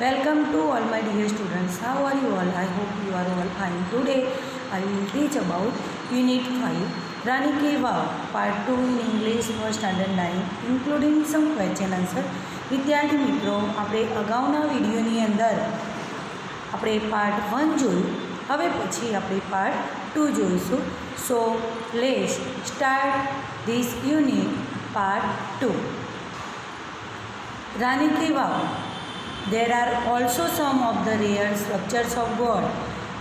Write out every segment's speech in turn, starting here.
Welcome to all my dear students. How are you all? I hope you are all fine. Today I will teach about Unit 5 Rani Ki Vav Part 2 in English for Standard 9 including some question answer. વિદ્યાર્થી મિત્રો, આપણે અગાઉના વિડીયોની અંદર આપણે part 1 જોયું. હવે પછી આપણે પાર્ટ 2 જોઈશું. So let's start this unit part 2. Rani ki Vav. There are also some of the rare sculptures of God.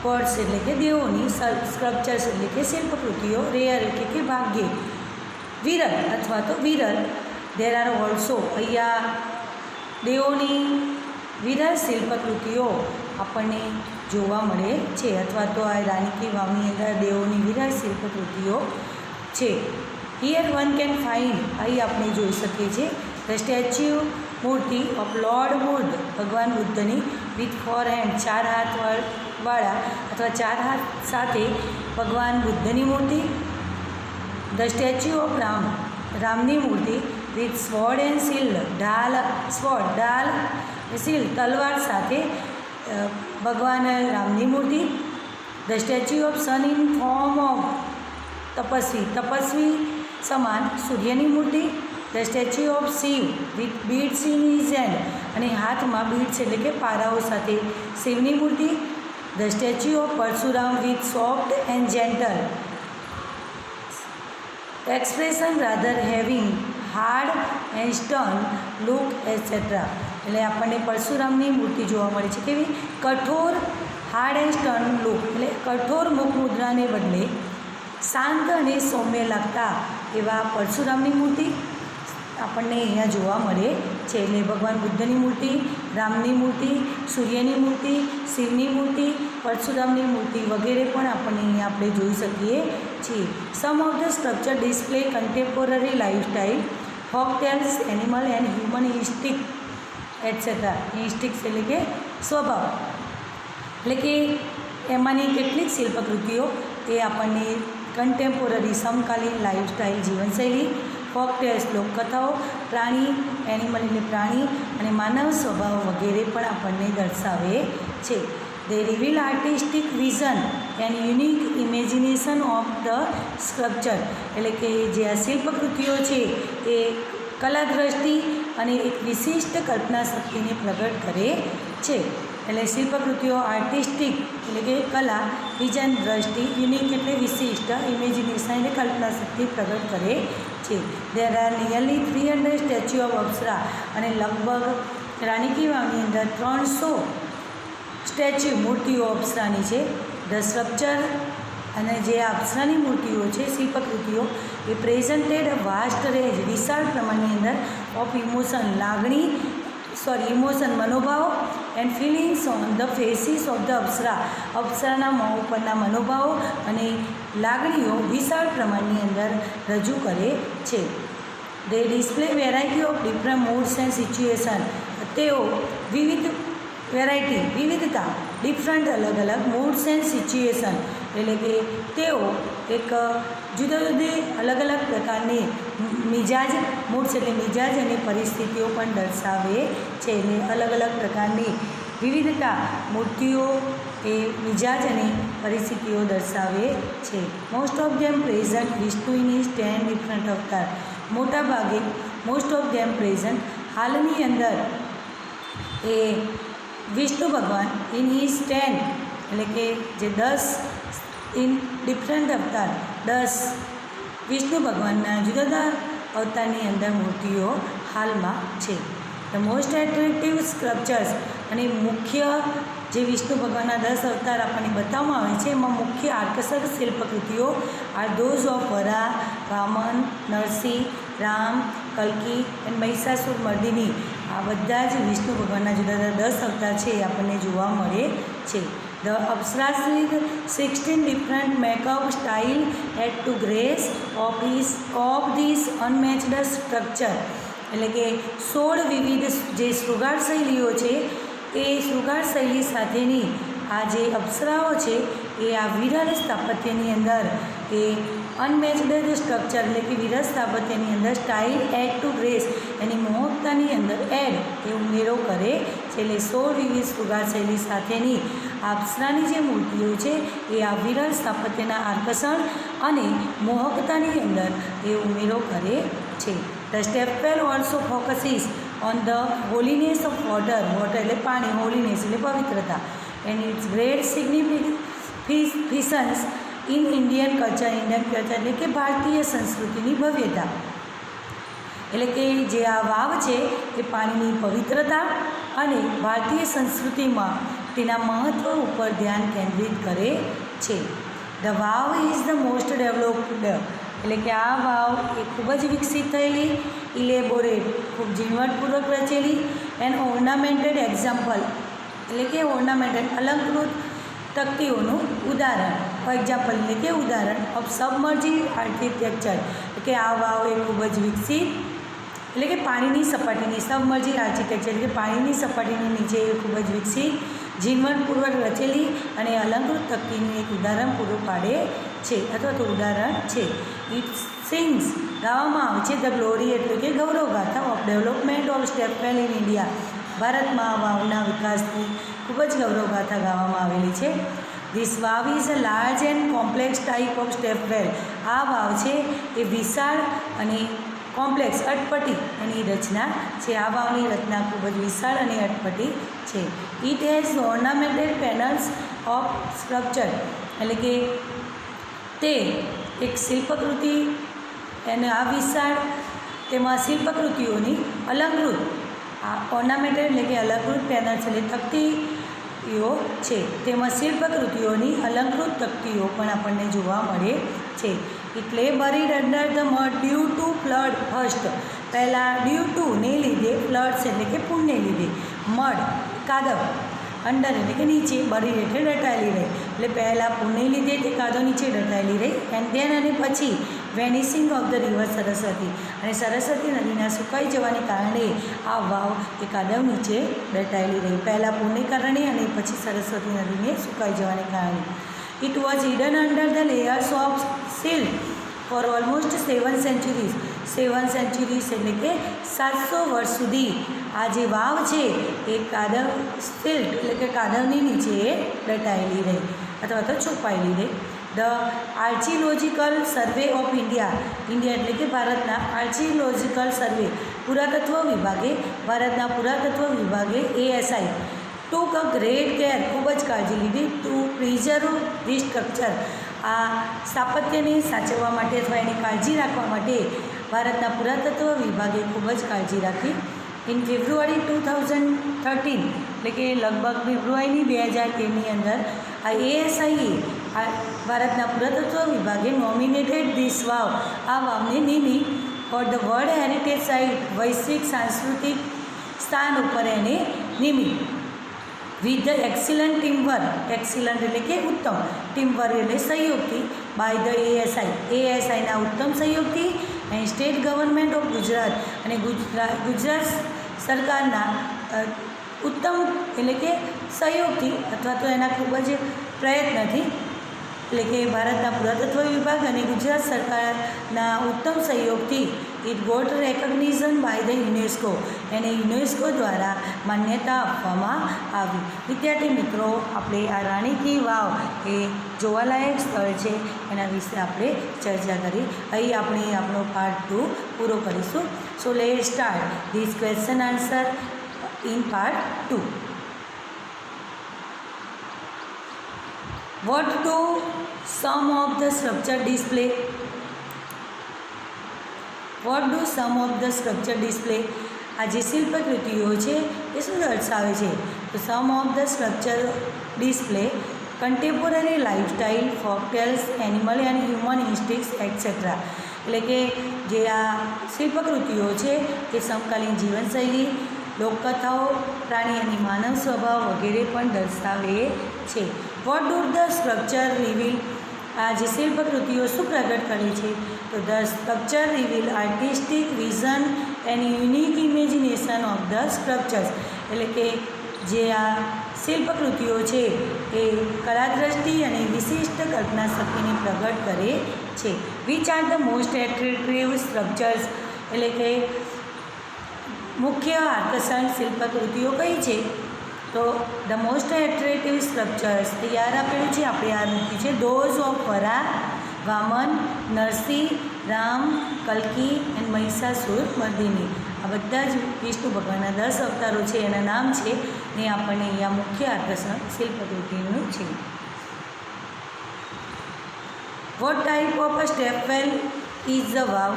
Gods એટલે કે દેવોની સ્કલ્પચર્સ એટલે કે શિલ્પકૃતિઓ, રેયર એટલે કે ભાગ્યે, વિરલ અથવા તો વિરલ. There are also અહીંયા દેવોની વિરલ શિલ્પકૃતિઓ આપણને જોવા મળે છે અથવા તો આ રાની કી વાવની અંદર દેવોની વિરલ શિલ્પકૃતિઓ છે. હિયર વન કેન ફાઇન્ડ, અહીં આપણે જોઈ શકીએ છીએ ધ સ્ટેચ્યુ મૂર્તિ ઓફ લોર્ડ બુદ્ધ, ભગવાન બુદ્ધની વિથ 4 હેન્ડ, 4 હાથવાળા અથવા 4 હાથ સાથે ભગવાન બુદ્ધની મૂર્તિ. ધ સ્ટેચ્યુ ઓફ રામ, રામની મૂર્તિ વિથ સ્વોર્ડ એન્ડ શિલ્ડ, ઢાલ, સ્વોર્ડ ઢાલ, શિલ્ડ તલવાર સાથે ભગવાન રામની મૂર્તિ. The statue of sun in form of તપસ્વી, તપસ્વી સમાન સૂર્યની મૂર્તિ. The statue of Shiva with beads in his hand, અને હાથમાં બીડ્સ એટલે કે પારાઓ સાથે શિવની મૂર્તિ. The statue of Parshuram with soft and gentle expression rather having hard and stern look etcetera. એટલે આપણને પરશુરામની મૂર્તિ જોવા મળે છે કેવી કઠોર, હાર્ડ એન્ડ સ્ટર્ન લુક એટલે કઠોર મુખ મુદ્રાને બદલે શાંત અને સૌમ્ય લાગતા એવા પરશુરામની મૂર્તિ આપણને અહીંયા જોવા મળે છે. એટલે ભગવાન બુદ્ધની મૂર્તિ, રામની મૂર્તિ, સૂર્યની મૂર્તિ, શિવની મૂર્તિ, પરશુરામની મૂર્તિ વગેરે પણ આપણને અહીંયા આપણે જોઈ શકીએ છીએ. Some of the structure display contemporary lifestyle, folk tales, animal and human instinct etcetera. Instinct એટલે કે સ્વભાવ, એટલે કે એમાંની કેટલીક શિલ્પકૃતિઓ એ આપણને કન્ટેમ્પોરરી સમકાલીન લાઈફસ્ટાઈલ જીવનશૈલી, ફોક ટેલ્સ લોકકથાઓ, પ્રાણી, એનિમલ એટલે પ્રાણી અને માનવ સ્વભાવ વગેરે પણ આપણને દર્શાવે છે. They reveal artistic vision and unique imagination of the sculpture. એટલે કે જે આ શિલ્પકૃતિઓ છે એ કલા દ્રષ્ટિ અને એક વિશિષ્ટ કલ્પના શક્તિને પ્રગટ કરે છે. એટલે શિલ્પકૃતિઓ આર્ટિસ્ટિક એટલે કે કલા, વિઝન દ્રષ્ટિ, યુનિક એટલે વિશિષ્ટ, ઇમેજિનેશન એટલે કલ્પના શક્તિ પ્રગટ કરે છે. There are nearly 300 statue of apsara, અને લગભગ રાની કી વાવની અંદર 300 સ્ટેચ્યુ મૂર્તિઓ અપ્સરાની છે. ધ સ્કલ્પચર અને જે અપ્સરાની મૂર્તિઓ છે શિલ્પકૃતિઓ એ પ્રેઝન્ટેડ વાસ્ટ રેન્જ, વિશાળ પ્રમાણની અંદર ઓફ ઇમોશન, લાગણી ઇમોશન મનોભાવો and feelings on the faces of the apsara, અપ્સરાના મોં ઉપરના મનોભાવો અને લાગણીઓ વિશાળ પ્રમાણની અંદર રજૂ કરે છે. They display variety of different moods and situation. તેઓ વિવિધ વેરાયટી, વિવિધતા, ડિફરન્ટ અલગ અલગ મૂડ્સ એન્ડ સિચ્યુએશન એટલે કે તેઓ એક જુદા જુદી અલગ અલગ પ્રકારની મિજાજ, મૂડ્સ એટલે મિજાજ અને પરિસ્થિતિઓ પણ દર્શાવે છે. એટલે અલગ અલગ પ્રકારની વિવિધતા મૂર્તિઓ એ મિજાજ અને પરિસ્થિતિઓ દર્શાવે છે. Most of them present Vishnu in his 10 different અવતાર. મોટા ભાગે મોસ્ટ ઓફ ધેમ પ્રેઝન્ટ હાલની અંદર એ વિષ્ણુ ભગવાન ઇન હિઝ 10 એટલે કે જે 10 ઇન ડિફરન્ટ અવતાર, 10 વિષ્ણુ ભગવાનના જુદા જુદા અવતારની અંદર મૂર્તિઓ હાલમાં છે. ધ મોસ્ટ એટ્રેક્ટિવ સ્કલ્પચર્સ, અને મુખ્ય જે વિષ્ણુ ભગવાનના 10 અવતાર આપણને બતાવવામાં આવે છે એમાં મુખ્ય આકર્ષક શિલ્પકૃતિઓ આર ધોઝ ઓફ વરા, વામન, નરસિંહ, રામ, કલ્કી એન્ડ મહિષાસુર મર્દિની. આ બધા જ વિષ્ણુ ભગવાનના જુદા જુદા 10 અવતાર છે એ આપણને જોવા મળે છે. The apsaras with 16 different makeup style add to grace of this unmatched structure. એટલે કે 16 વિવિધ જે શૃંગાર શૈલીઓ છે એ શૃંગાર શૈલી સાથેની આ જે અપ્સરાઓ છે એ આ વિરલ સ્થાપત્યની અંદર એ અનમેચ્ડ સ્ટ્રક્ચર એટલે કે વિરસ સ્થાપત્યની અંદર સ્ટાઇલ એડ ટુ ગ્રેસ એની મોહકતાની અંદર એડ એ ઉમેરો કરે છે. એટલે 16 વિવિધ શૃંગાર શૈલી સાથેની આપસરાની જે મૂર્તિઓ છે એ આ વિરલ સ્થાપત્યના આકર્ષણ અને મોહકતાની અંદર એ ઉમેરો કરે છે. The stepwell also focuses on the holiness of water. Water એટલે પાણી, હોલીનેસ એટલે પવિત્રતા, and it's great significance in Indian culture. Indian culture એટલે કે ભારતીય સંસ્કૃતિની ભવ્યતા. એટલે કે જે આ વાવ છે એ પાણીની પવિત્રતા અને ભારતીય સંસ્કૃતિમાં તેના મહત્ત્વ ઉપર ધ્યાન કેન્દ્રિત કરે છે. The vav is the most developed એટલે કે આ વાવ એ ખૂબ જ વિકસિત થયેલી, ઇલેબોરેટ ખૂબ ઝીણવટપૂર્વક રચેલી, એન્ડ ઓર્નામેન્ટેડ એક્ઝામ્પલ એટલે કે ઓર્નામેન્ટેડ અલંકૃત તકતીઓનું ઉદાહરણ, ફોર એક્ઝામ્પલ એટલે કે ઉદાહરણ ઓફ સબમર્જી આર્કિટેક્ચર. કે આ વાવ એ ખૂબ જ વિકસિત એટલે કે પાણીની સપાટીની સબમર્જી આર્કિટેક્ચર એટલે કે પાણીની સપાટીની નીચે એ ખૂબ જ વિકસિત, ઝીણવટપૂર્વક રચેલી અને અલંકૃત તકતીનું એક ઉદાહરણ પૂરું પાડે છે અથવા તો ઉદાહરણ છે. ઇટ સિંગ્સ ગાવામાં આવે છે ધ ગ્લોરી એટલે કે ગૌરવગાથા of development of stepwell in India. ભારતમાં વાવના વિકાસની ખૂબ જ ગૌરવગાથા ગાવામાં આવેલી છે. This vav is a large and complex type of stepwell. આ વાવ છે એ વિશાળ અને કોમ્પ્લેક્સ અટપટી એની રચના છે. આ વાવની રચના ખૂબ જ વિશાળ અને અટપટી છે. It has ornamented panels of structure એટલે કે તે એક શિલ્પકૃતિ અને આ વિશાળ તેમાં શિલ્પકૃતિઓની અલંકૃત આ ઓર્નામેન્ટેડ એટલે કે અલંકૃત પેનલ્સ એટલે તકતીઓ છે. તેમાં શિલ્પકૃતિઓની અલંકૃત તકતીઓ પણ આપણને જોવા મળે છે. એટલે buried under the mud due to flood first. પહેલાં ડ્યુ ટુને લીધે, ફ્લડ્સ એટલે કે પૂરને લીધે, મડ કાદવ, અંડર એટલે કે નીચે, બરીડ એટલે દટાયેલી રહી. એટલે પહેલાં પૂરને લીધે તે કાદવ નીચે દટાયેલી રહી, એન્ડ ધેન અને પછી vanishing of the river Saraswati અને સરસ્વતી નદીના સુકાઈ જવાને કારણે આ વાવ એ કાદવ નીચે દટાયેલી રહી. પહેલાં પૂરને કારણે અને પછી સરસ્વતી નદીને સુકાઈ જવાને કારણે. It was hidden under the layers of silt for almost 7 centuries. 7 centuries એટલે કે 700 વર્ષ સુધી આ જે વાવ છે એ કાદવ સિલ્ટ એટલે કે કાદવની નીચે દટાયેલી રહી અથવા તો છુપાયેલી રહી. The archaeological survey of India. India એટલે કે ભારતના આર્ચિયોલોજિકલ સર્વે પુરાતત્વ વિભાગે, ભારતના પુરાતત્વ વિભાગે ASI ટૂંક અ ગ્રેટ કેર ખૂબ જ કાળજી લીધી ટુ પ્રિઝર્વ ધીસ સ્ટ્રક્ચર. આ સ્થાપત્યને સાચવવા માટે અથવા એની કાળજી રાખવા માટે ભારતના પુરાતત્વ વિભાગે ખૂબ જ કાળજી રાખી. ઇન ફેબ્રુઆરી 2013 એટલે કે લગભગ ફેબ્રુઆરીની 2013ની અંદર આ ASIએ ભારતના પુરાતત્વ વિભાગે નોમિનેટેડ ધીસ વાવ આ વાવને નિમી for the world heritage site વૈશ્વિક સાંસ્કૃતિક સ્થાન ઉપર એને નિમી. With the excellent teamwork, excellent એટલે કે ઉત્તમ, ટીમવર્ક એટલે સહયોગથી, બાય ધ ASIના ઉત્તમ સહયોગથી and state government of Gujarat અને ગુજરાત સરકારના ઉત્તમ એટલે કે સહયોગથી અથવા તો એના ખૂબ જ પ્રયત્નથી એટલે કે ભારતના પુરાતત્વ વિભાગ અને ગુજરાત સરકારના ઉત્તમ સહયોગથી it got recognition by the UNESCO. એને યુનેસ્કો દ્વારા માન્યતા આપવામાં આવી. વિદ્યાર્થી મિત્રો, આપણે આ રાણી કી વાવ એ જોવાલાયક સ્થળ છે એના વિશે આપણે ચર્ચા કરી. અહીં આપણે આપણો પાર્ટ 2 પૂરો કરીશું. So let start this question answer in part 2. What do some of the structure display? What do some of the structure display? આ જે શિલ્પકૃતિઓ છે એ શું દર્શાવે છે? તો some of the structure display contemporary lifestyle, folktales, animal and human instincts etcetera. એટલે કે જે આ શિલ્પકૃતિઓ છે એ સમકાલીન જીવનશૈલી, લોકકથાઓ, પ્રાણી અને માનવ સ્વભાવ વગેરે પણ દર્શાવે છે. What do the structure reveal? આ જે શિલ્પકૃતિઓ શું પ્રગટ કરે છે? તો the structure reveal artistic vision and unique imagination of the structures. એટલે કે જે આ શિલ્પકૃતિઓ છે એ કલાદ્રષ્ટિ અને વિશિષ્ટ કલ્પના શક્તિને પ્રગટ કરે છે. Which are the most attractive structures, એટલે કે મુખ્ય આકર્ષણ શિલ્પકૃતિઓ કઈ છે? તો ધ મોસ્ટ એટ્રેક્ટિવ સ્ટ્રક્ચર્સ તૈયાર આપેલું છે, આપણે આ મૂક્યું છે ધોઝ ઓફ વરા, વામન, નરસિંહ, રામ, કલ્કી એન્ડ મહિષાસુર મર્દિની. આ બધા જ વિષ્ણુ ભગવાનના 10 અવતારો છે, એના નામ છે ને આપણને અહીંયા મુખ્ય આકર્ષણ શિલ્પકૃતિનું છે. What type of stepwell is the vav,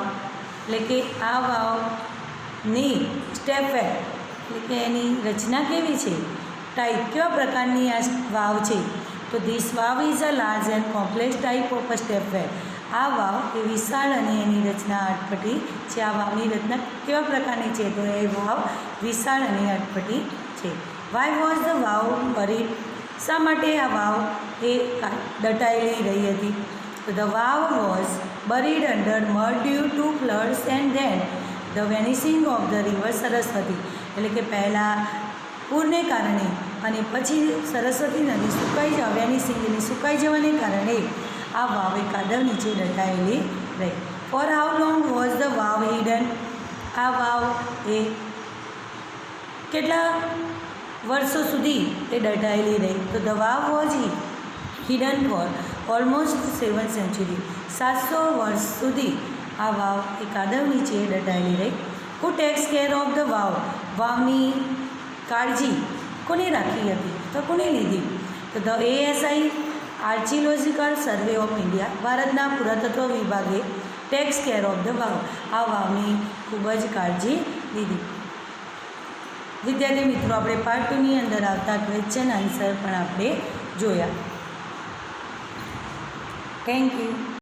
એટલે કે આ વાવની સ્ટેપવેલ એટલે કે એની રચના કેવી છે? ટાઈપ કેવા પ્રકારની આ વાવ છે? તો this vav is a large and complex type of a stepwell. આ વાવ એ વિશાળ અને એની રચના અટપટી છે. આ વાવની રચના કેવા પ્રકારની છે? તો એ વાવ વિશાળ અને અટપટી છે. Why was the vav buried, શા માટે આ વાવ એ દટાયેલી રહી હતી? તો the vav was buried under mud due to floods and then the vanishing of the river Saraswati, એટલે કે પહેલાં પૂરને કારણે અને પછી સરસ્વતી નદી સુકાઈ જવા વેનિશિંગની સુકાઈ જવાને કારણે આ વાવ એ કાદવ નીચે દટાયેલી રહી. For how long was the vav hidden, આ વાવ એ કેટલા વર્ષો સુધી તે દટાયેલી રહી? તો the vav was hidden for almost 7 century, 700 વર્ષ સુધી આ વાવ એ કાદવ નીચે દટાયેલી રહી. Who takes care of the vav, વાવની કાળજી કોને રાખી હતી? તો કોને લીધી? તો the ASI archaeological survey of India, ભારતના પુરાતત્વ વિભાગે takes care of the vav, આ વાવની ખૂબ જ કાળજી લીધી. વિદ્યાર્થી મિત્રો, આપણે પાર્ટ 2ની અંદર આવતા ક્વેશ્ચન આન્સર પણ આપણે જોયા. Thank you.